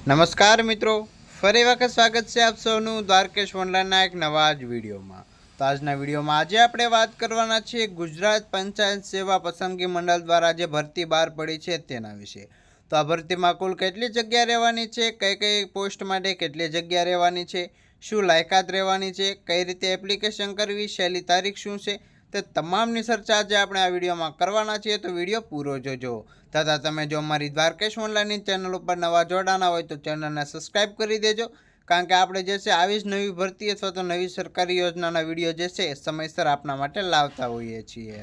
નમસ્કાર મિત્રો, ફરી વખત સ્વાગત છે આપ સૌનું દ્વારકેશ ઓનલાઈનના એક નવા જ વિડીયોમાં। તો આજના વિડીયોમાં આજે આપણે વાત કરવાના છીએ ગુજરાત પંચાયત સેવા પસંદગી મંડળ દ્વારા જે ભરતી બહાર પડી છે તેના વિશે। તો આ ભરતીમાં કુલ કેટલી જગ્યા રહેવાની છે, કઈ કઈ પોસ્ટ માટે કેટલી જગ્યા રહેવાની છે, શું લાયકાત રહેવાની છે, કઈ રીતે એપ્લિકેશન કરવી, છેલ્લી તારીખ શું છે, તે તમામની ચર્ચા આજે આપણે આ વિડીયોમાં કરવાના છીએ। તો વિડીયો પૂરો જોજો। તથા તમે જો અમારી દ્વારકેશ ઓનલાઈનની ચેનલ ઉપર નવા જોડાના હોય તો ચેનલને સબસ્ક્રાઈબ કરી દેજો, કારણ કે આપણે જે છે આવી જ નવી ભરતી અથવા તો નવી સરકારી યોજનાના વિડીયો જે છે એ સમયસર આપના માટે લાવતા હોઈએ છીએ।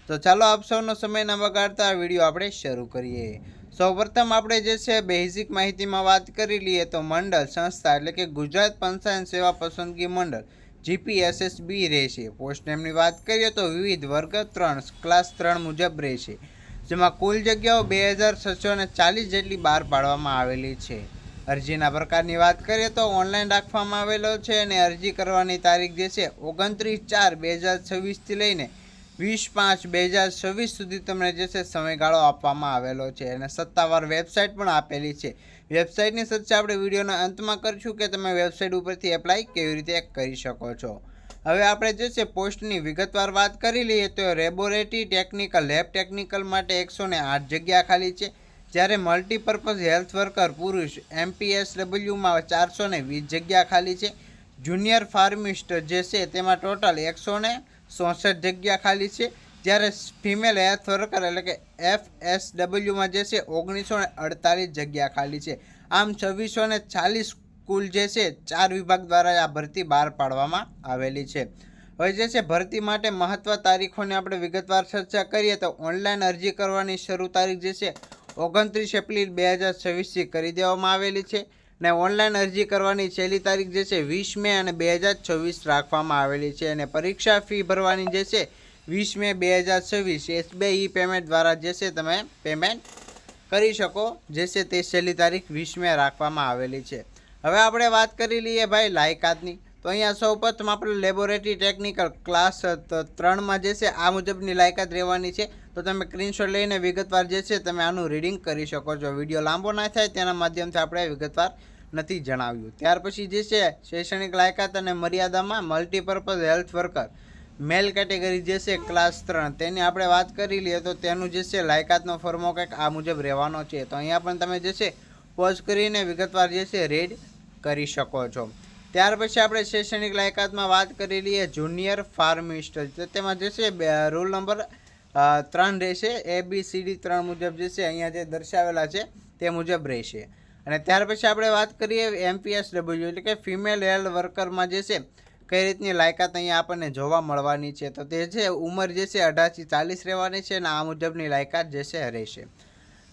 તો ચાલો આપ સૌનો સમય ન બગાડતા આ વિડીયો આપણે શરૂ કરીએ। સૌપ્રથમ આપણે જે છે બેઝિક માહિતીમાં વાત કરી લઈએ તો મંડળ સંસ્થા એટલે કે ગુજરાત પંચાયત સેવા પસંદગી મંડળ GPSSB રહેશે। પોસ્ટ નેમની વાત કરીએ તો વિવિધ વર્ગ 3 ક્લાસ 3 મુજબ રહેશે, જેમાં કુલ જગ્યાઓ 2640 જેટલી બહાર પાડવામાં આવેલી છે। અરજીના પ્રકારની વાત કરીએ તો ઓનલાઈન રાખવામાં આવેલો છે અને અરજી કરવાની તારીખ જે છે 29/4/2026 લઈને 20/5/2026 સુધી તમને જે છે સમયગાળો આપવામાં આવેલો છે અને સત્તાવાર વેબસાઇટ પણ આપેલી છે। વેબસાઇટની ચર્ચા આપણે વિડીયોના અંતમાં કરીશું કે તમે વેબસાઇટ ઉપરથી એપ્લાય કેવી રીતે કરી શકો છો। હવે આપણે જે છે પોસ્ટની વિગતવાર વાત કરી લઈએ તો લેબોરેટરી ટેકનિકલ લેબ ટેકનિકલ માટે 108 જગ્યા ખાલી છે, જ્યારે મલ્ટીપર્પઝ હેલ્થ વર્કર પુરુષ MPSWમાં 420 જગ્યા ખાલી છે। જુનિયર ફાર્મિસ્ટ જે છે તેમાં ટોટલ 164 જગ્યા ખાલી છે, જ્યારે ફિમેલ હેલ્થ વર્કર એટલે કે FSWમાં જે છે 1948 જગ્યા ખાલી છે। આમ 2640 કુલ જે છે 4 વિભાગ દ્વારા આ ભરતી બહાર પાડવામાં આવેલી છે। હવે જે છે ભરતી માટે મહત્વ તારીખોની આપણે વિગતવાર ચર્ચા કરીએ તો ઓનલાઈન અરજી કરવાની શરૂ તારીખ જે છે 29 એપ્રિલ 2026 કરી દેવામાં આવેલી છે અને ઓનલાઈન અરજી કરવાની છેલ્લી તારીખ જે છે 20 મે અને 2026 રાખવામાં આવેલી છે અને પરીક્ષા ફી ભરવાની જે છે 20 મે 2026 SBI પેમેન્ટ દ્વારા જે છે તમે પેમેન્ટ કરી શકો, જે છે તે છેલ્લી તારીખ 20 મે રાખવામાં આવેલી છે। હવે આપણે વાત કરી લઈએ ભાઈ લાયકાતની, તો અહીંયા સૌપ્રથમ આપણે લેબોરેટરી ટેકનિકલ ક્લાસ 3માં જે છે આ મુજબની લાયકાત રહેવાની છે। તો તમે સ્ક્રીનશોટ લઈને વિગતવાર જે છે તમે આનું રીડિંગ કરી શકો છો। વિડીયો લાંબો ના થાય તેના માધ્યમથી આપણે વિગતવાર નથી જણાવ્યું। ત્યાર પછી જે છે શૈક્ષણિક લાયકાત અને મર્યાદામાં મલ્ટીપર્પઝ હેલ્થ વર્કર મેલ કેટેગરી જે છે ક્લાસ 3 તેની આપણે વાત કરી લઈએ તો તેનું જે છે લાયકાતનો ફોર્મો કંઈક આ મુજબ રહેવાનો છે। તો અહીંયા પણ તમે જે છે પોઝ કરીને વિગતવાર જે છે રીડ કરી શકો છો। ત્યાર પછી આપણે શૈક્ષણિક લાયકાતમાં વાત કરી લઈએ જુનિયર ફાર્મિસ્ટ, તેમાં જે છે રોલ નંબર 3 રહેશે, ABCD 3 મુજબ જે છે અહીંયા જે દર્શાવેલા છે તે મુજબ રહેશે। અને ત્યાર પછી આપણે વાત કરીએ MPSW એટલે કે ફિમેલ હેલ્થ વર્કરમાં જે છે કઈ રીતની લાયકાત અહીંયા આપણને જોવા મળવાની છે, તો તે છે ઉંમર જે છે 18 થી 40 રહેવાની છે અને આ મુજબની લાયકાત જે છે રહેશે।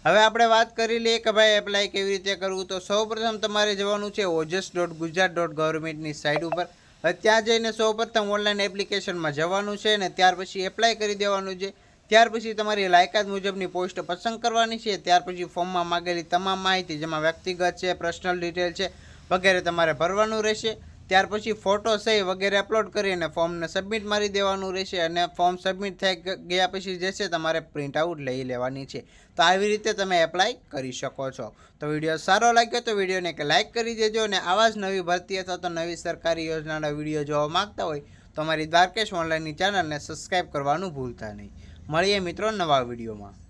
હવે આપણે વાત કરી લઈએ કે ભાઈ એપ્લાય કેવી રીતે કરવું, તો સૌપ્રથમ તમારે જવાનું છે ojas.gujarat.governmentની સાઇટ ઉપર। હવે ત્યાં જઈને સૌપ્રથમ ઓનલાઈન એપ્લિકેશનમાં જવાનું છે અને ત્યાર પછી એપ્લાય કરી દેવાનું છે। ત્યાર પછી તમારી લાયકાત મુજબની પોસ્ટ પસંદ કરવાની છે। ત્યાર પછી ફોર્મમાં માગેલી તમામ માહિતી જેમાં વ્યક્તિગત છે, પર્સનલ ડિટેલ છે વગેરે તમારે ભરવાનું રહેશે। ત્યાર પછી ફોટો સહી વગેરે અપલોડ કરી અને ફોર્મને સબમિટ મારી દેવાનું રહેશે અને ફોર્મ સબમિટ થઈ ગયા પછી જે છે તમારે પ્રિન્ટ આઉટ લઈ લેવાની છે। તો આવી રીતે તમે એપ્લાય કરી શકો છો। તો વિડીયો સારો લાગ્યો તો વિડીયોને એક લાઇક કરી દેજો અને આવા જ નવી ભરતી અથવા તો નવી સરકારી યોજનાના વિડીયો જોવા માંગતા હોય તો અમારી દ્વારકેશ ઓનલાઈનની ચેનલને સબસ્ક્રાઈબ કરવાનું ભૂલતા નહીં। મળીએ મિત્રો નવા વિડીયોમાં।